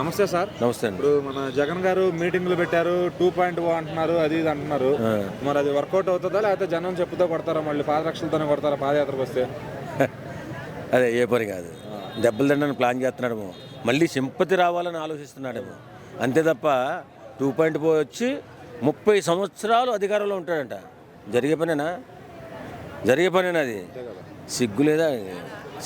నమస్తే సార్. నమస్తే అండి. ఇప్పుడు మన జగన్ గారు మీటింగ్లు పెట్టారు, 2.0 అంటున్నారు, అది ఇది అంటున్నారు. మరి అది వర్కౌట్ అవుతుందా లేకపోతే జనం చెప్పుతో కొడతారా, మళ్ళీ పాదరక్షలతోనే కొడతారా పాదయాత్రకు వస్తే? అదే ఏ పని కాదు, దెబ్బలు తినడానికి ప్లాన్ చేస్తున్నాడేమో, మళ్ళీ సింపతి రావాలని ఆలోచిస్తున్నాడేమో, అంతే తప్ప 2.0 వచ్చి 30 సంవత్సరాలు అధికారంలో ఉంటాడంట. జరిగే పనేనా అది? సిగ్గు లేదా?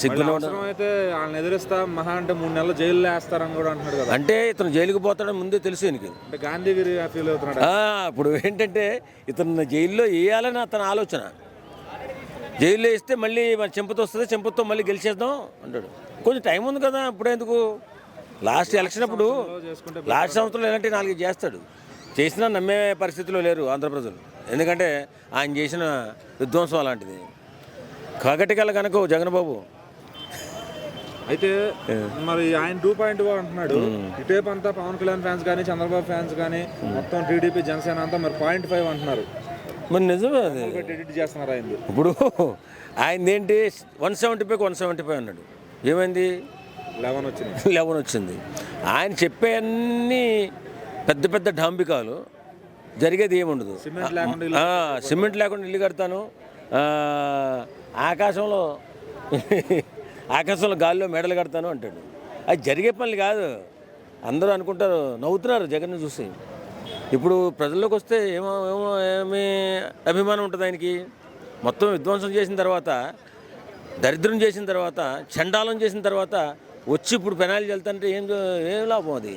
సిగ్గులో అయితే వాళ్ళని ఎదిరిస్తా మహా అంటే 3 నెలలు జైల్లో వేస్తారని కూడా అంటున్నాడు కదా. అంటే ఇతను జైలుకి పోతాడని ముందే తెలుసు ఈయనకి. అంటే గాంధీగిరి ఫీల్ అవుతున్నాడు. ఇప్పుడు ఏంటంటే ఇతను జైల్లో వేయాలని అతని ఆలోచన. జైల్లో వేస్తే మళ్ళీ మన చెంపతో వస్తుంది, చెంపతో మళ్ళీ గెలిచేద్దాం అంటాడు. కొంచెం టైం ఉంది కదా, ఇప్పుడు ఎందుకు? లాస్ట్ ఎలక్షన్ అప్పుడు లాస్ట్ సంవత్సరంలో ఇలాంటి 4 చేస్తాడు. చేసినా నమ్మే పరిస్థితిలో లేరు ఆంధ్ర ప్రజలు. ఎందుకంటే ఆయన చేసిన విధ్వంసం అలాంటిది. కాకటికల కనుక జగన్ బాబు అయితే మరి ఆయన 2.0 అంటున్నాడు. ఇటేపు అంతా పవన్ కళ్యాణ్ ఫ్యాన్స్ కానీ చంద్రబాబు ఫ్యాన్స్ కానీ మొత్తం టీడీపీ జనసేన అంతా మరి 0.5 అంటున్నారు. మరి నిజమే అది. ఎడిట్ చేస్తున్నారు ఆయన. ఇప్పుడు ఆయన ఏంటి 175 అన్నాడు, ఏమైంది? 11 వచ్చింది. ఆయన చెప్పేవన్నీ పెద్ద పెద్ద డాంబికాలు, జరిగేది ఏముండదు. సిమెంట్ లేకుండా ఇల్లు కడతాను, ఆకాశంలో గాలిలో మెడలు కడతాను అంటాడు. అది జరిగే పనులు కాదు. అందరూ అనుకుంటారు, నవ్వుతున్నారు జగన్ని చూసి. ఇప్పుడు ప్రజల్లోకి వస్తే ఏమి అభిమానం ఉంటుంది ఆయనకి? మొత్తం విధ్వంసం చేసిన తర్వాత, దరిద్రం చేసిన తర్వాత, చండాలం చేసిన తర్వాత వచ్చి ఇప్పుడు పెనాయిలు చల్లుతుంటే ఏం లాభం అది?